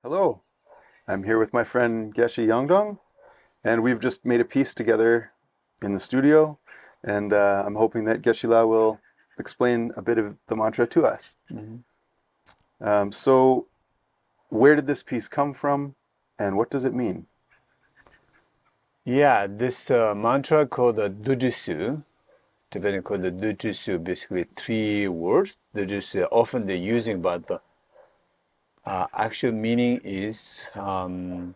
Hello, I'm here with my friend Geshe YongDong, and we've just made a piece together in the studio, and I'm hoping that GesheLa will explain a bit of the mantra to us. So, where did this piece come from, and what does it mean? Yeah, this mantra called the Dujisu, Tibetan called the Dujisu, basically three words. Dujisu, often they're using, but the actual meaning is healing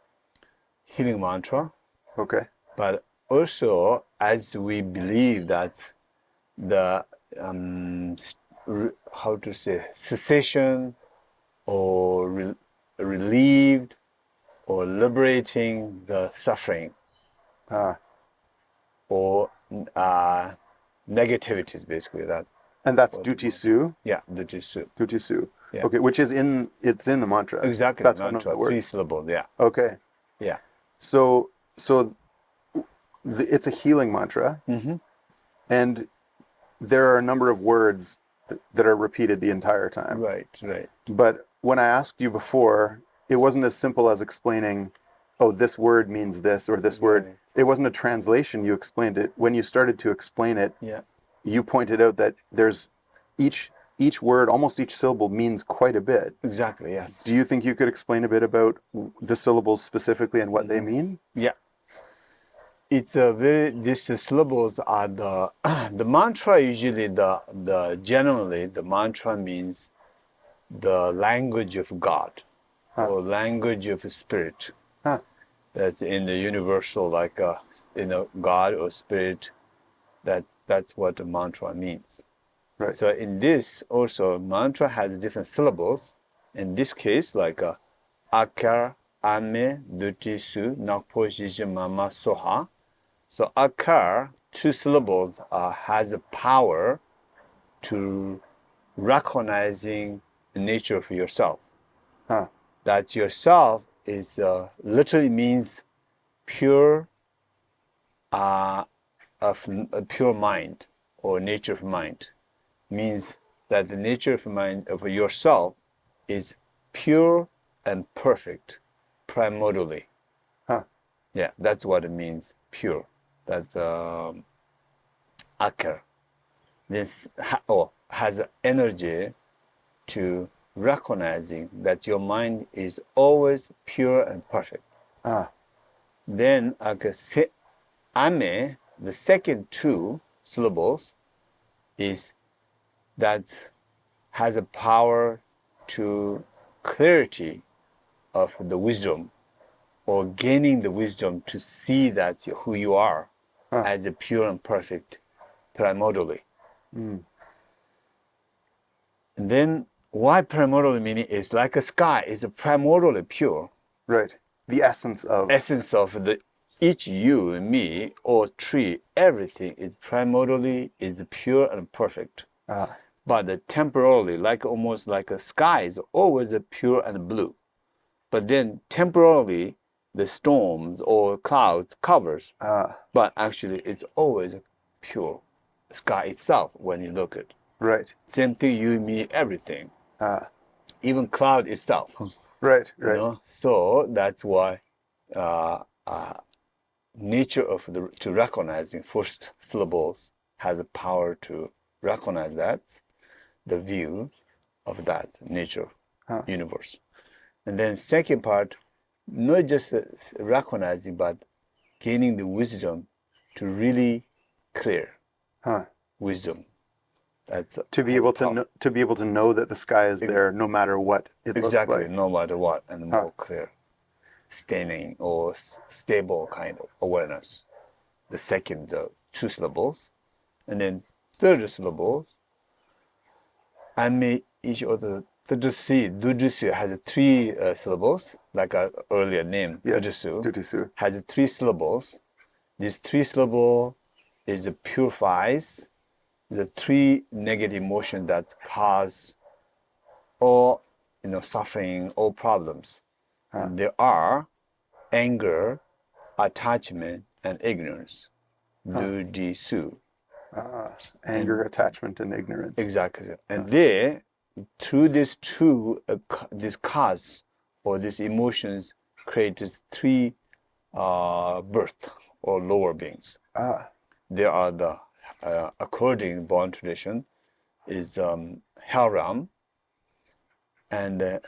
mantra. Okay. But also, as we believe that the how to say cessation or relieved or liberating the suffering Ah, or negativities, basically that. and that's Dutisu. Yeah, the Geshe. Dutisu. Yeah, Okay, which is it's in the mantra. exactly. That's one of Mantra, the three words. syllables. Yeah, Okay. yeah. So it's a healing mantra, and there are a number of words that are repeated the entire time. Right, right. But when I asked you before, it wasn't as simple as explaining, oh, this word means this or this word. Right. It wasn't a translation. You explained it. When you started to explain it, Yeah, you pointed out that there's each word, almost each syllable means quite a bit. exactly. Yes. Do you think you could explain a bit about the syllables specifically and what they mean? Yeah. It's a very. These syllables are the the mantra. Usually, the generally the mantra means the language of God or language of spirit. Huh. That's in the universal, like God or spirit. That's what the mantra means. Right. So in this also mantra has different syllables. In this case, like akar, ame, duti, su, nakpo, jiji, mama, soha. So akar, two syllables, has a power to recognizing the nature of yourself. Huh. That yourself is literally means pure of a pure mind or nature of mind. Means that the nature of mind of yourself is pure and perfect primordially. Huh. Yeah, that's what it means, pure. That's akar. This has energy to recognizing that your mind is always pure and perfect. Ah. Then ame, the second two syllables, is that has a power to clarity of the wisdom or gaining the wisdom to see that who you are as a pure and perfect primordially. And then why primordially meaning is like a sky is a primordially pure Right. The essence of. the each you and me or tree, everything is primordially is pure and perfect. Ah. But temporarily, like almost like a sky is always a pure and blue. But then temporarily, the storms or clouds covers. Ah. But actually, it's always pure sky itself when you look at. Right. Same thing, you, me, everything. Ah. Even cloud itself. Right. You Right. know, so that's why nature of to recognizing first syllables has the power to recognize that the view of that nature universe. And then second part, not just recognizing, but gaining the wisdom to really clear wisdom. That's To be able to know that the sky is there no matter what it looks exactly like. no matter what, and more clear, standing or stable kind of awareness. The second two syllables, and then third syllables. And may each other. Dujisu has three syllables, like our earlier name. Yes. Dujisu has three syllables. This three syllable is purifies the three negative emotions that cause all suffering, all problems. And there are anger, attachment, and ignorance. Dujisu. Anger, attachment, and ignorance. Exactly. And there, through these two, this cause or these emotions creates three birth or lower beings. There are the, according Bon tradition, is hell realm, and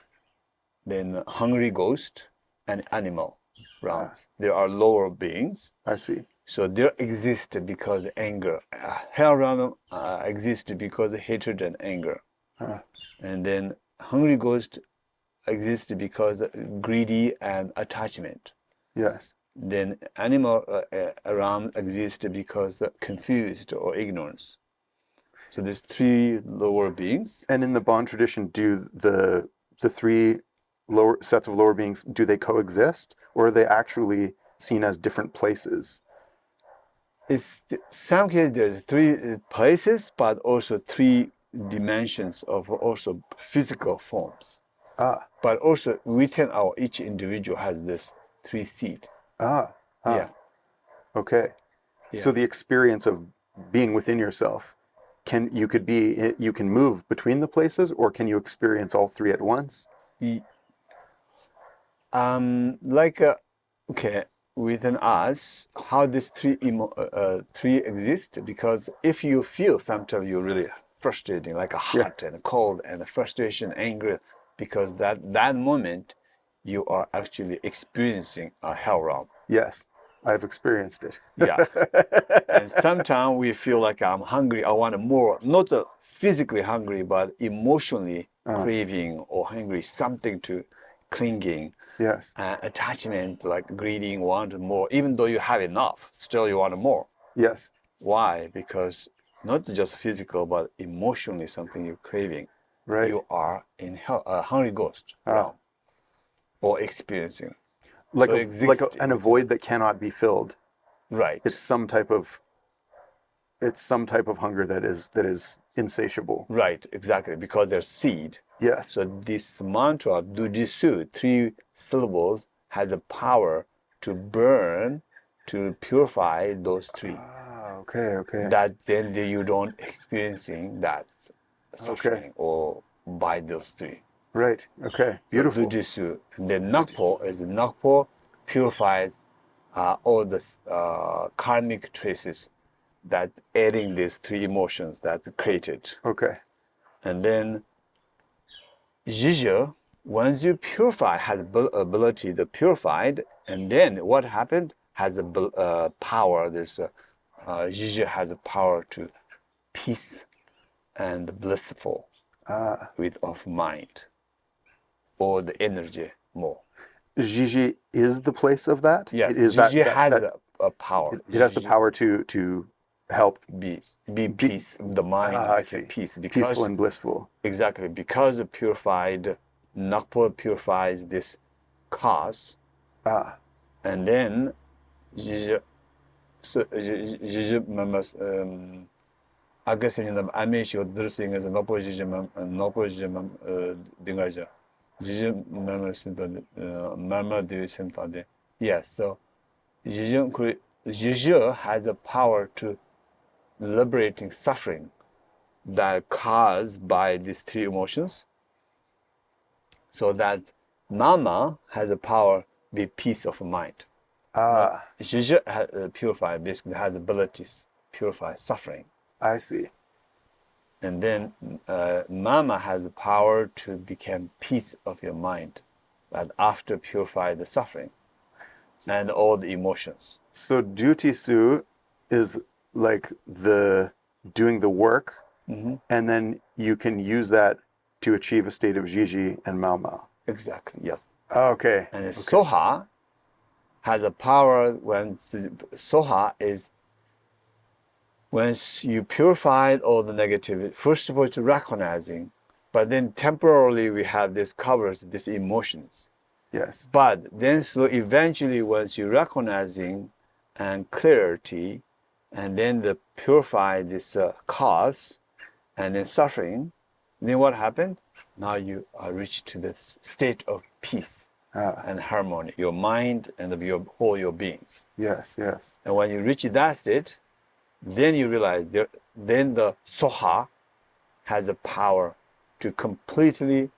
then hungry ghost and animal realms. There are lower beings. I see. So there exist because anger. Hell realm exists because of hatred and anger. And then hungry ghost exists because greedy and attachment. Yes. Then animal realm exists because confused or ignorance. So there's three lower beings. And in the Bon tradition, do the three lower sets of lower beings, do they coexist, or are they actually seen as different places? It's some cases there's three places, but also three dimensions of also physical forms. But also within each individual has this three seed. Yeah. Okay. Yeah. So the experience of being within yourself, you can move between the places, or can you experience all three at once? Okay, within us, how these three exist, because if you feel sometimes you're really frustrating, like a hot and cold and frustration, anger, because that moment you are actually experiencing a hell realm. Yes, I've experienced it. Yeah. And sometimes we feel like I'm hungry, I want more, not physically hungry, but emotionally craving or hungry, something to clinging. Yes. Attachment, like greeting, want more. Even though you have enough, still you want more. Yes. Why? Because not just physical, but emotionally something you're craving. Right. You are in hungry ghost realm or experiencing. Like So an void that cannot be filled. Right. It's some type of hunger that is insatiable. Right, exactly, because there's seed. Yes. So this mantra, Dujisu, 3 syllables, has the power to burn, to purify those three. Okay. That then you don't experiencing that suffering or by those three. Right. Okay. Beautiful. So Dujisu. And then Nakpo purifies all the karmic traces that adding these three emotions that's created. Okay. And then Geshe, once you purify, has ability to purified, and then what happened has a power. There's Geshe has a power to peace and blissful of mind or the energy more. Geshe is the place of that. Yes, It is Geshe that has a power. it has the power to help be peace. The mind is at peace because peaceful and blissful. Exactly, because the purified Nakpo purifies this cause, and then Geshe members agresyonizm amisho dressing as Nakpo Geshe dingaja Geshe members mama de semtade. Yes, so Geshe has a power to liberating suffering that caused by these three emotions, so that Mama has the power to be peace of mind. Geshe purify, basically has the ability to purify suffering. I see. And then Mama has the power to become peace of your mind, that after purify the suffering and all the emotions. So Dutisu is like the doing the work, and then you can use that to achieve a state of Geshe and Malma. Exactly, yes. Okay. And Soha has a power when Soha is once you purified all the negativity, first of all, to recognizing, but then temporarily we have this covers these emotions. Yes. But then eventually once you recognizing and clarity, and then the purify this cause, and then suffering, then what happened? Now you are reached to the state of peace and harmony, your mind and your beings. Yes. And when you reach that state, then you realize then the Soha has the power to completely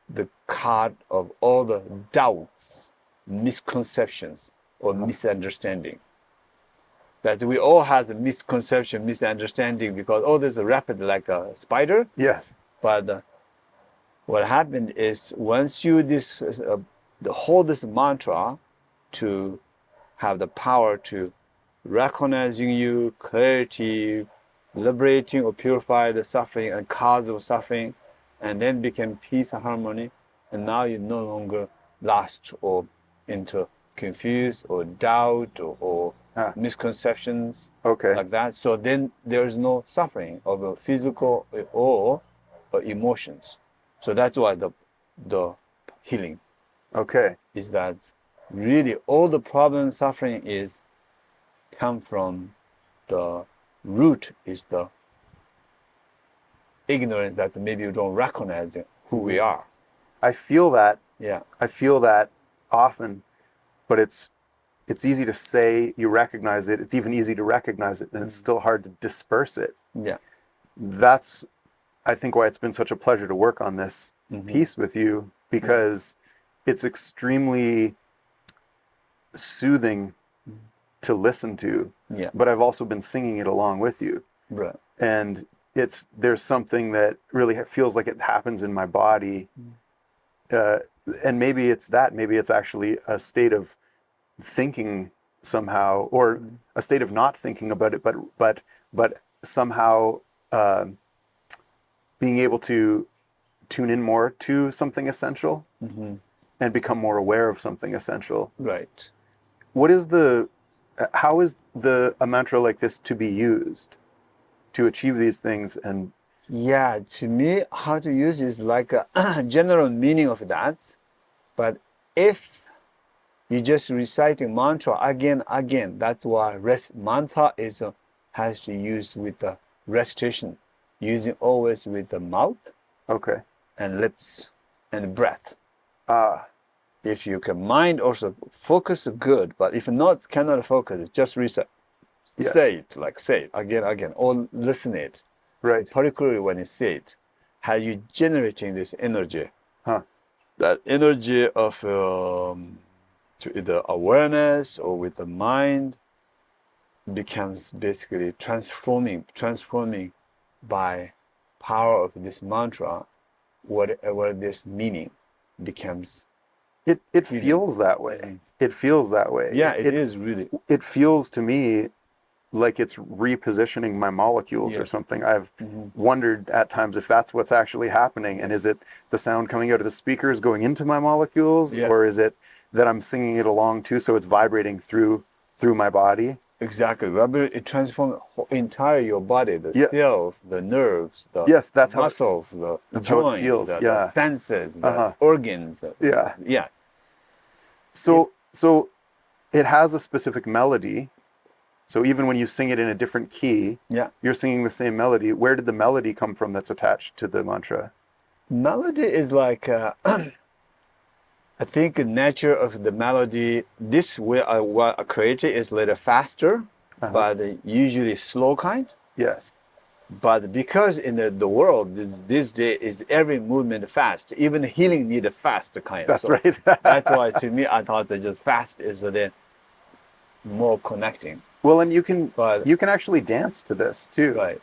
the card of all the doubts, misconceptions, or misunderstanding. That we all have a misconception, misunderstanding because this is rapid like a spider. Yes. But what happened is once you hold this mantra to have the power to recognizing you, clarity, liberating or purify the suffering and cause of suffering, and then become peace and harmony, and now you're no longer lost or into confused or doubt or misconceptions like that. So then there is no suffering of a physical or emotions. So that's why the healing is that really all the problem suffering is come from the root is the ignorance that maybe you don't recognize who we are. I feel that. Yeah. I feel that often, but it's easy to say you recognize it. It's even easy to recognize it, and it's still hard to disperse it. Yeah. That's, I think, why it's been such a pleasure to work on this piece with you, because it's extremely soothing to listen to. Yeah. But I've also been singing it along with you. Right. And there's something that really feels like it happens in my body. And maybe it's that. Maybe it's actually a state of thinking somehow, or a state of not thinking about it, but somehow being able to tune in more to something essential and become more aware of something essential. Right. How is a mantra like this to be used to achieve these things? And yeah, to me, how to use is like a general meaning of that. But if you just reciting mantra again, that's why mantra has to use with the recitation, using always with the mouth, and lips, and breath. If you can mind also focus good, but if not cannot focus, just recite. Yes. Say it again, or listen it. Right. Particularly when you say it, how you generating this energy. That energy of to either awareness or with the mind becomes basically transforming by power of this mantra, whatever this meaning becomes. It feels that way. It feels that way. Yeah, it is really. It feels to me like it's repositioning my molecules or something. I've wondered at times if that's what's actually happening, and is it the sound coming out of the speakers going into my molecules, or is it that I'm singing it along too, so it's vibrating through my body? Exactly. It transforms entire your body, the cells, the nerves, the muscles, the joints, the senses, the organs. Yeah. So it has a specific melody. So even when you sing it in a different key, you're singing the same melody. Where did the melody come from that's attached to the mantra? Melody is like, I think the nature of the melody, this way what I created is a little faster, but usually slow kind. Yes. But because in the world, this day is every movement fast, even the healing need a fast kind. That's right. That's why to me, I thought that just fast is the more connecting. Well, and you can actually dance to this too, right?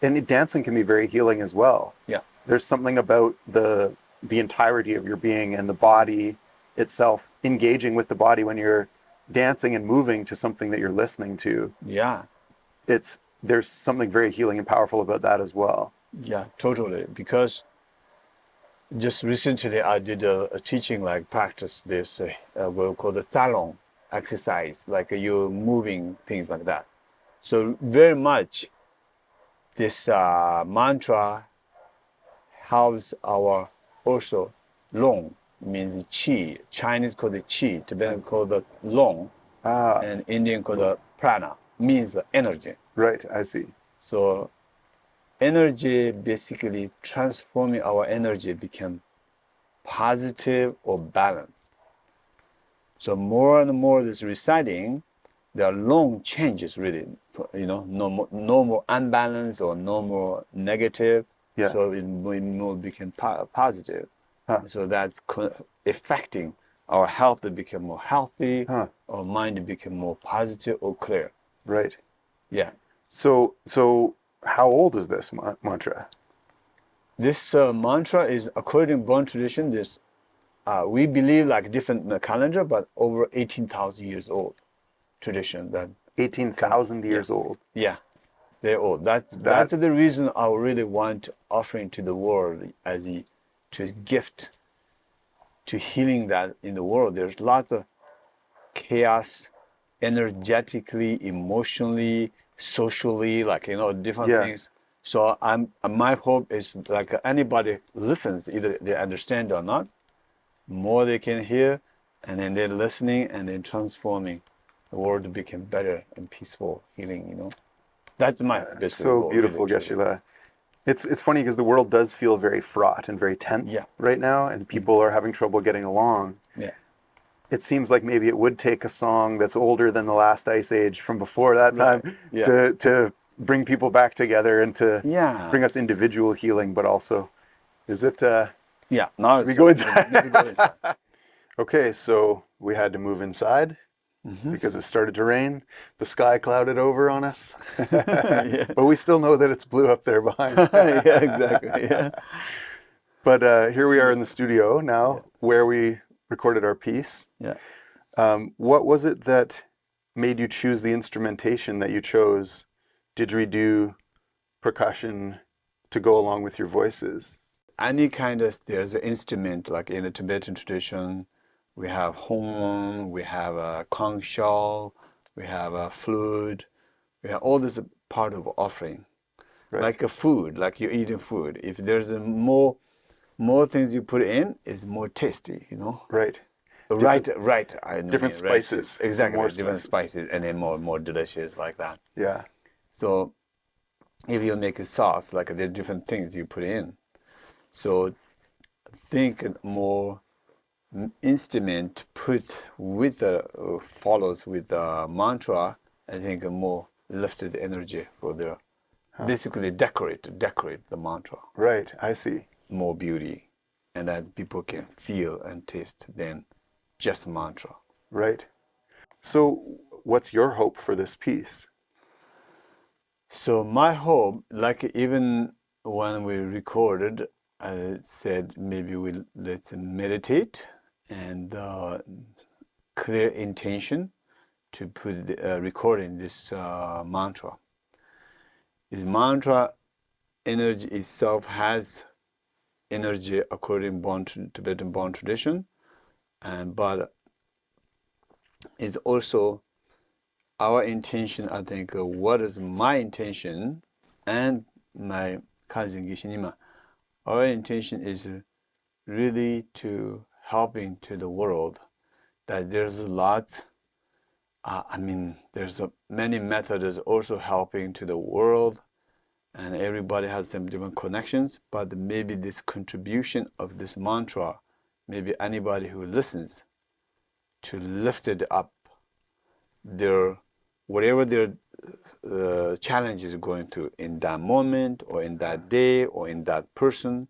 And dancing can be very healing as well. Yeah, there's something about the entirety of your being and the body itself engaging with the body when you're dancing and moving to something that you're listening to. Yeah, there's something very healing and powerful about that as well. Yeah, totally. Because just recently I did a teaching practice this we'll call the salon exercise, like you're moving things like that. So very much this mantra helps our also long, means qi. Chinese called it qi, Tibetan called it long, and Indian called it prana, means energy. Right, I see. So energy, basically transforming our energy become positive or balanced. So more and more this reciting, there are long changes really, no more unbalanced or no more negative. Yes. So it will become positive. So that's affecting our health to become more healthy, our mind to become more positive or clear. Right. Yeah. So how old is this mantra? This mantra is, according to Bon tradition, this we believe like different calendar, but over 18,000 years old tradition. That 18,000 years old. Yeah, they're old. That's the reason I really want offering to the world as a gift to healing that in the world. There's lots of chaos, energetically, emotionally, socially, like different things. So my hope is like anybody listens, either they understand or not, more they can hear, and then they're listening and then transforming the world to become better and peaceful, healing. That's my basic So goal, beautiful, really, GesheLa. It's funny because the world does feel very fraught and very tense right now, and people are having trouble getting along. Yeah. It seems like maybe it would take a song that's older than the last ice age from before that time to bring people back together and to bring us individual healing, but also, is it? Yeah. Now we go inside. maybe go inside. Okay, so we had to move inside because it started to rain. The sky clouded over on us, but we still know that it's blue up there behind. Yeah, exactly. Yeah. But here we are in the studio now, where we recorded our piece. Yeah. What was it that made you choose the instrumentation that you chose, didgeridoo, percussion, to go along with your voices? Any kind of, there's an instrument, like in the Tibetan tradition, we have horn, we have a conch shell, we have a flute, we have all this part of offering. Right. Like a food, like you're eating food. If there's more things you put in, it's more tasty, Right. Right. I know. Different spices. Right. Exactly. More different spices, and then more delicious like that. Yeah. So if you make a sauce, like there are different things you put in. So think more instrument put with the follows with the mantra. I think a more lifted energy for the basically decorate the mantra. Right. I see. More beauty, and that people can feel and taste than just mantra. Right. So what's your hope for this piece? So my hope, like even when we recorded, I said maybe let's meditate and clear intention to put recording this mantra. This mantra energy itself has energy according to Tibetan Bon tradition, but it's also our intention. I think what is my intention and my cousin Geshe, our intention is really to helping to the world. That there's a lot. There's many methods also helping to the world, and everybody has some different connections. But maybe this contribution of this mantra, maybe anybody who listens, to lift it up, whatever their challenges going through in that moment or in that day or in that person.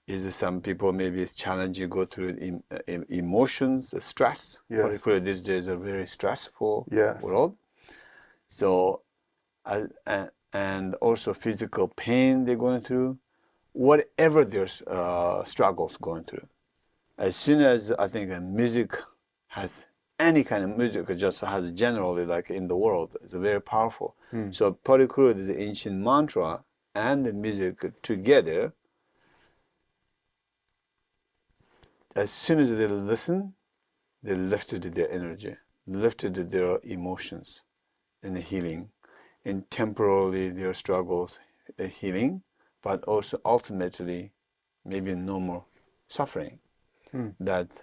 Is some people maybe it's challenging go through emotions, stress. Yes. Particularly these days are very stressful Yes. world. So, and also physical pain they're going through, whatever their struggles going through. As soon as I think music has any kind of music, just has generally like in the world, it's very powerful. So particularly the ancient mantra and the music together. As soon as they listen, they lifted their energy, lifted their emotions in the healing, and temporarily their struggles healing, but also ultimately maybe no more suffering. That,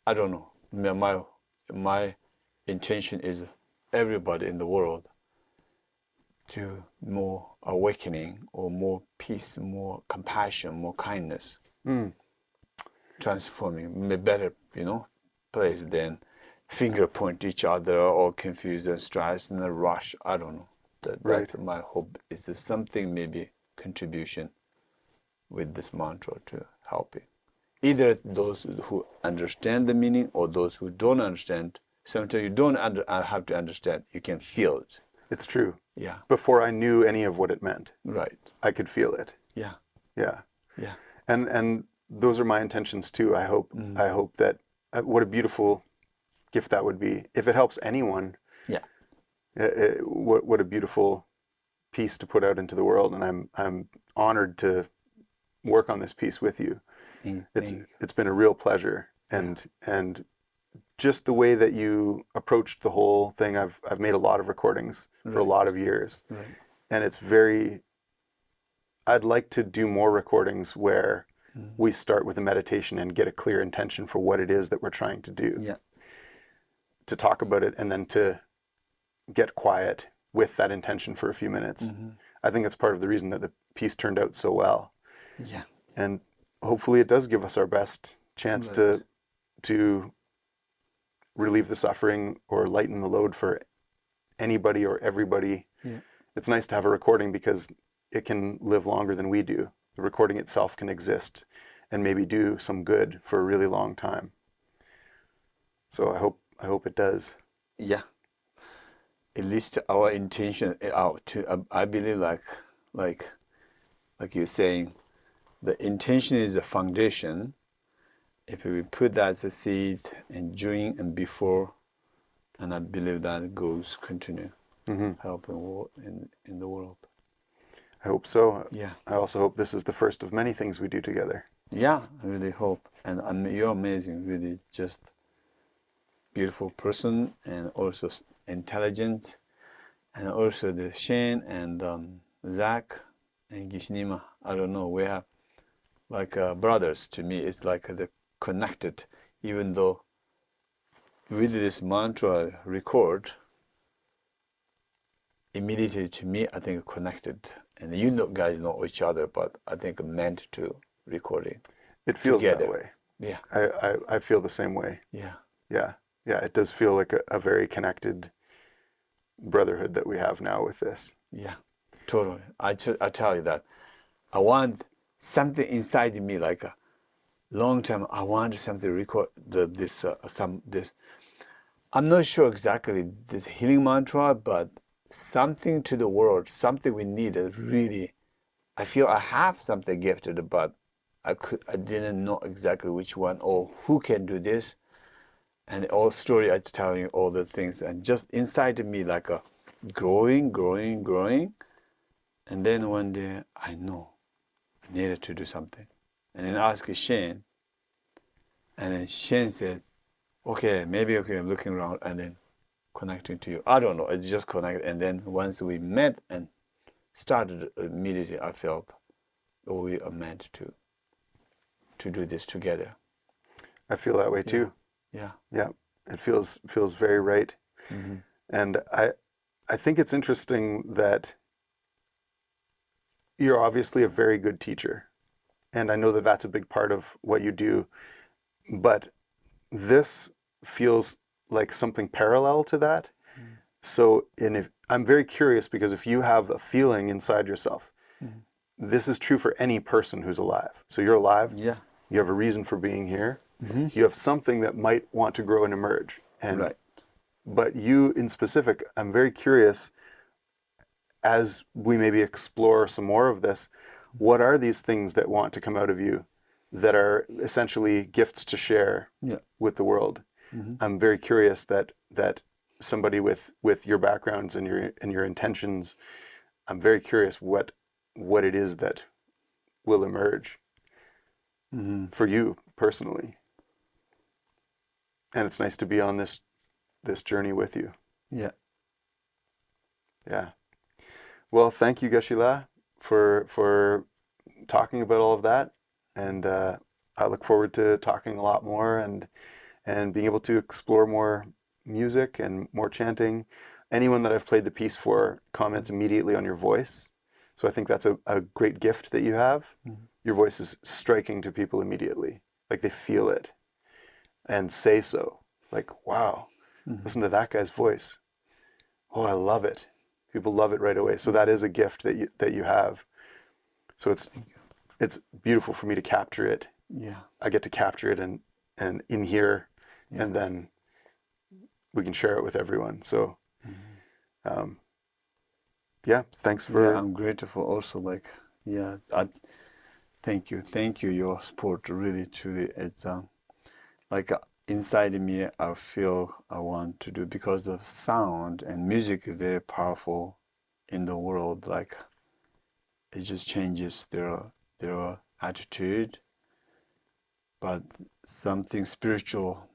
I don't know, my intention is everybody in the world to more awakening or more peace, more compassion, more kindness. Transforming a better, place than finger point each other or confuse and stress and rush. I don't know. That's my hope. Is there something maybe contribution with this mantra to help it? either those who understand the meaning or those who don't understand. Sometimes you don't have to understand. You can feel it. It's true. Yeah. Before I knew any of what it meant, Right. I could feel it. Yeah. Yeah. Yeah. And those are my intentions too. I hope that what a beautiful gift that would be if it helps anyone. Yeah. What a beautiful piece to put out into the world, and I'm honored to work on this piece with you. It's been a real pleasure, and just the way that you approached the whole thing. I've made a lot of recordings for a lot of years, and it's very. I'd like to do more recordings where we start with a meditation and get a clear intention for what it is that we're trying to do. Yeah. To talk about it and then to get quiet with that intention for a few minutes. I think that's part of the reason that the piece turned out so well. Yeah. And hopefully it does give us our best chance to relieve the suffering or lighten the load for anybody or everybody. Yeah. It's nice to have a recording because it can live longer than we do. The recording itself can exist and maybe do some good for a really long time. So I hope it does. Yeah. At least our intention I believe like you're saying, the intention is the foundation. If we put that as a seed and during and before, and I believe that goes continue helping in the world. I hope so. Yeah. I also hope this is the first of many things we do together. Yeah, I really hope. And you're amazing, really just beautiful person, and also intelligent, and also the Shane and Zach and Gishnima. I don't know, we have like brothers to me. It's like the connected, even though with this mantra record, immediately to me, I think connected. And you know, guys know each other, but I think meant to recording. It feels together. that way. Yeah. I feel the same way. Yeah. Yeah. Yeah. It does feel like a very connected brotherhood that we have now with this. Yeah, totally. I tell you that. I want something inside me, like a long time. I want something to record this. I'm not sure exactly this healing mantra, but something to the world, something we need. Really, I feel I have something gifted, but I didn't know exactly which one or who can do this. And all story I tell you all the things, and just inside me like a growing. And then one day I know I needed to do something. And then I asked Shane. And then Shane said, okay, maybe okay, looking around and then connecting to you. I don't know, it's just connected. And then once we met and started immediately, I felt we are meant to do this together. I feel that way too. Yeah. Yeah. It feels very right. And I think it's interesting that you're obviously a very good teacher. And I know that that's a big part of what you do. But this feels like something parallel to that. So I'm very curious, because if you have a feeling inside yourself, this is true for any person who's alive. So you're alive. Yeah. You have a reason for being here. You have something that might want to grow and emerge. And, right. But you in specific, I'm very curious, as we maybe explore some more of this, what are these things that want to come out of you that are essentially gifts to share with the world? I'm very curious that somebody with your backgrounds and your intentions, I'm very curious what it is that will emerge for you personally. And it's nice to be on this journey with you. Yeah. Yeah. Well, thank you, GesheLa, for talking about all of that. And I look forward to talking a lot more and being able to explore more music and more chanting. Anyone that I've played the piece for comments immediately on your voice. So I think that's a great gift that you have. Your voice is striking to people immediately. Like they feel it and say so. Like, wow, listen to that guy's voice. Oh, I love it. People love it right away. So that is a gift that you have. So it's beautiful for me to capture it Yeah. I get to capture it and in here, Yeah. and then we can share it with everyone. So, yeah, thanks for. Yeah, I'm grateful also. Like, yeah, thank you. Your support really, truly, it's like inside me, I feel I want to do because the sound and music is very powerful in the world. Like, it just changes their attitude, but something spiritual,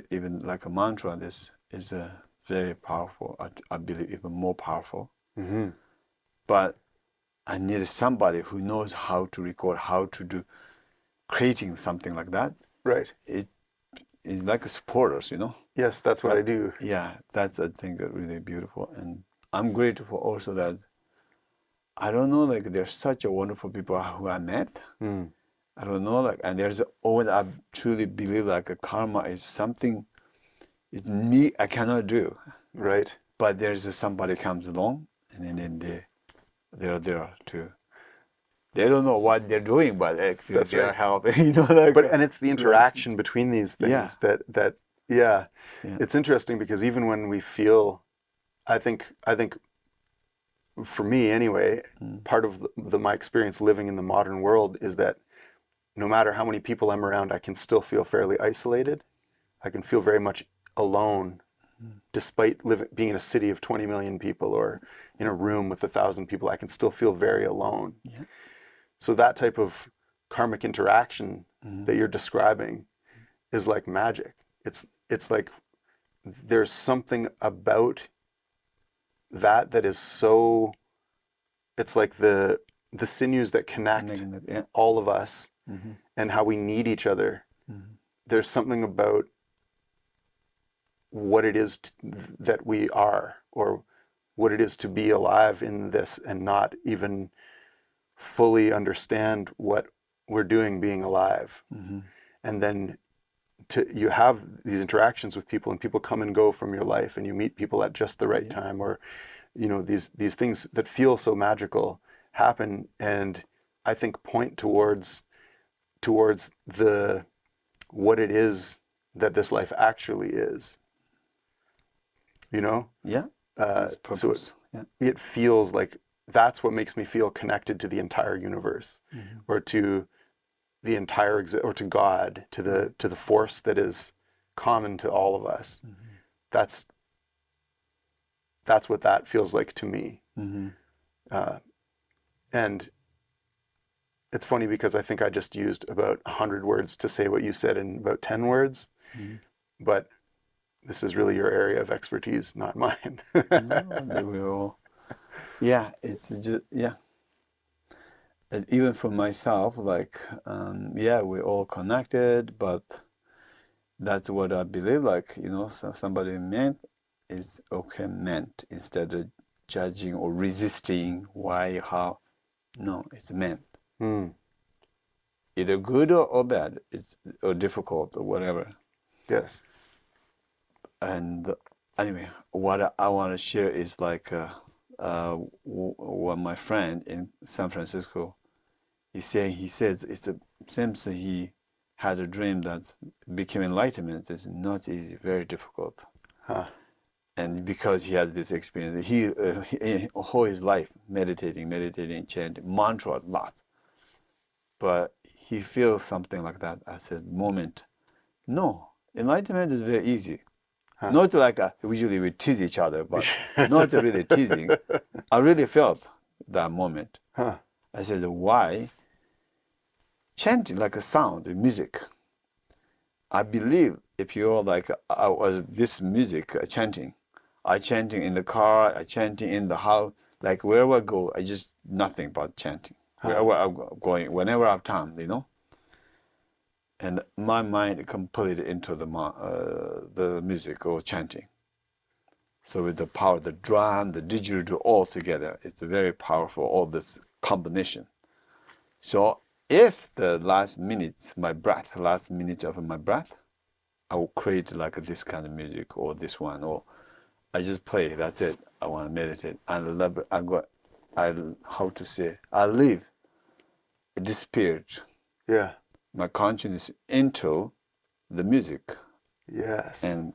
even like a mantra, this is a very powerful. I believe even more powerful. Mm-hmm. But I need somebody who knows how to record, how to do creating something like that. Right. It is like supporters, Yes, that's what I do. Yeah, that's I think really beautiful, and I'm grateful also that I don't know, like there's such a wonderful people who I met. Mm. I don't know, like, and there's always I truly believe like a karma is something. It's me I cannot do, Right. but there's somebody comes along, and then they're there to. They don't know what they're doing, but actually That's they're right. helping. Like, And it's the interaction between these yeah, things that yeah. yeah, It's interesting because even when we feel, I think for me anyway, part of my experience living in the modern world is that no matter how many people I'm around, I can still feel fairly isolated. I can feel very much alone, despite being in a city of 20 million people or in a room with 1,000 people. I can still feel very alone. yeah. So that type of karmic interaction that you're describing is like magic. It's like there's something about that is so. It's like the sinews that connect Yeah. all of us Mm-hmm. and how we need each other. Mm-hmm. There's something about what it is that we are, or what it is to be alive in this and not even fully understand what we're doing being alive. Mm-hmm. And then you have these interactions with people, and people come and go from your life, and you meet people at just the right time, or these things that feel so magical happen, and I think point towards the what it is that this life actually is. Yeah. It's So purpose. it feels like that's what makes me feel connected to the entire universe, or to the entire or to God, to the force that is common to all of us. That's what that feels like to me. Mm-hmm. And it's funny because I think I just used about 100 words to say what you said in about 10 words, but this is really your area of expertise, not mine. No, we all. Yeah, it's just yeah. And even for myself, like yeah, we're all connected, but that's what I believe. Like so somebody meant is okay meant instead of judging or resisting why how. No, it's meant. Mm. Either good or bad, or difficult or whatever. Yes. And anyway, what I want to share is like what my friend in San Francisco is saying. He says seems he had a dream that became enlightenment is not easy, very difficult. Huh. And because he has this experience, he all his life meditating, chanting, mantra a lot. But he feels something like that as a moment. No, enlightenment is very easy. Huh. Not like usually we tease each other, but not really teasing. I really felt that moment. Huh. I said, why? Chanting like a sound, music. I believe if you're like, I was this music chanting. I chanting in the car, I chanting in the house, like wherever I go, I just nothing but chanting. Wherever I'm going, whenever I have time, And my mind completely into the music or chanting. So with the power, the drum, the didgeridoo all together, it's very powerful, all this combination. So if the last minute of my breath, I will create like this kind of music or this one, or I just play, that's it. I want to meditate. I love it. I live this spirit. Yeah. my consciousness into the music Yes. and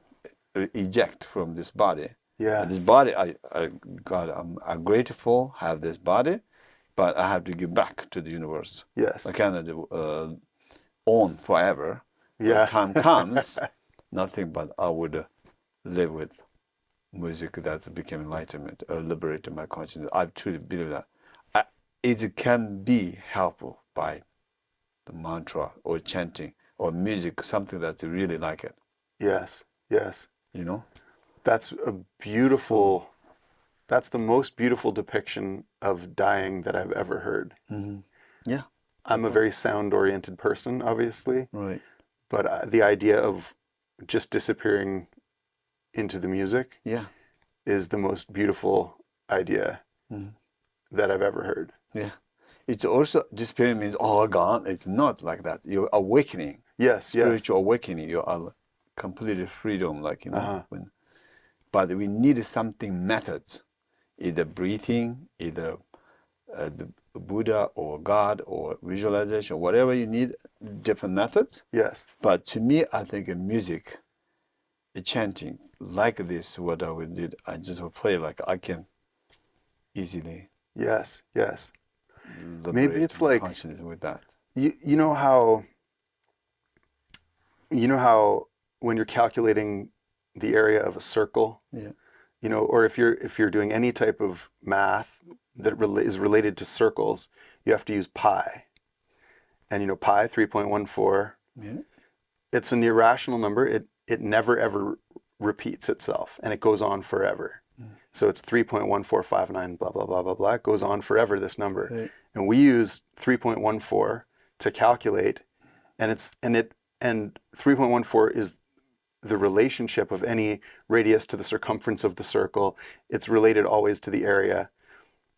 eject from this body. Yeah. This body, God, I'm grateful have this body, but I have to give back to the universe. Yes. I cannot own forever. Yeah. When time comes, nothing but I would live with music that became enlightenment, liberated my consciousness. I truly believe that. It can be helpful by the mantra or chanting or music, something that you really like it. Yes. Yes. You know? That's a beautiful, that's the most beautiful depiction of dying that I've ever heard. Mm-hmm. Yeah. I'm a very sound-oriented person, obviously, Right. but the idea of just disappearing into the music Yeah. is the most beautiful idea that I've ever heard. Yeah. It's also, disappearing means all gone. It's not like that. You're awakening. Yes. Spiritual awakening. You are completely freedom, like, you know. But we need something methods, either breathing, either the Buddha or God or visualization, whatever you need, different methods. Yes. But to me, I think music, chanting like this, what I would do, I just would play like I can easily. Yes. Yes. Liberate Maybe it's my like consciousness with that. you know how when you're calculating the area of a circle, you know, or if you're doing any type of math that is related to circles, you have to use pi. And you know, pi 3.14. Yeah. It's an irrational number. It never ever repeats itself, and it goes on forever. So it's 3.1459 blah blah blah blah blah. It goes on forever, this number. Right. And we use 3.14 to calculate, and 3.14 is the relationship of any radius to the circumference of the circle. It's related always to the area.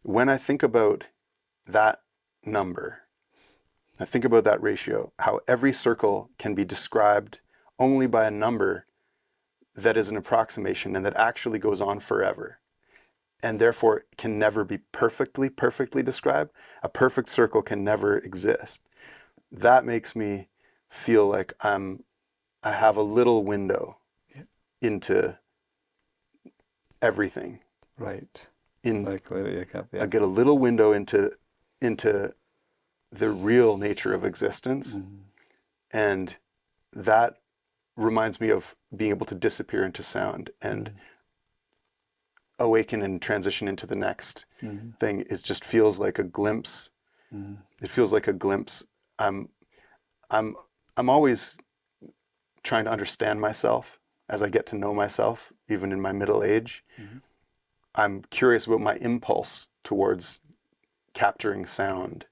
When I think about that number, I think about that ratio, how every circle can be described only by a number that is an approximation and that actually goes on forever, and therefore can never be perfectly described. A perfect circle can never exist. That makes me feel like I have a little window into everything. Right. I get a little window into the real nature of existence, and that reminds me of being able to disappear into sound and awaken and transition into the next thing. It just feels like a glimpse. It feels like a glimpse. I'm always trying to understand myself as I get to know myself, even in my middle age. I'm curious about my impulse towards capturing sound.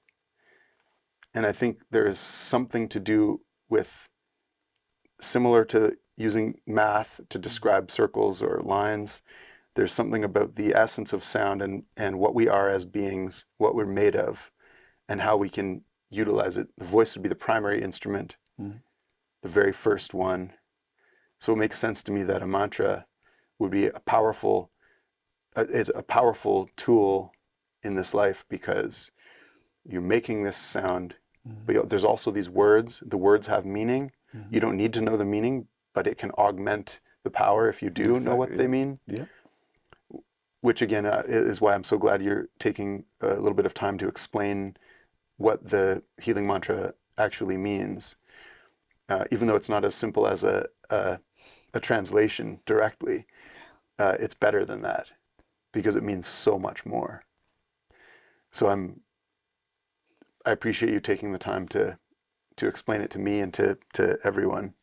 And I think there is something to do with, similar to using math to describe circles or lines, there's something about the essence of sound and what we are as beings, what we're made of, and how we can utilize it. The voice would be the primary instrument, the very first one. So it makes sense to me that a mantra would be a powerful tool in this life, because you're making this sound, but there's also these words. The words have meaning. You don't need to know the meaning, but it can augment the power if you do know what they mean. Yeah. Which again is why I'm so glad you're taking a little bit of time to explain what the healing mantra actually means, even though it's not as simple as a translation directly. It's better than that, because it means so much more. So I appreciate you taking the time to explain it to me and to everyone.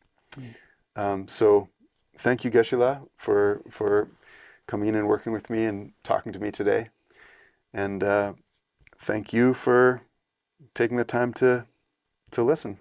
So thank you, GesheLa, for coming in and working with me and talking to me today. And thank you for taking the time to listen.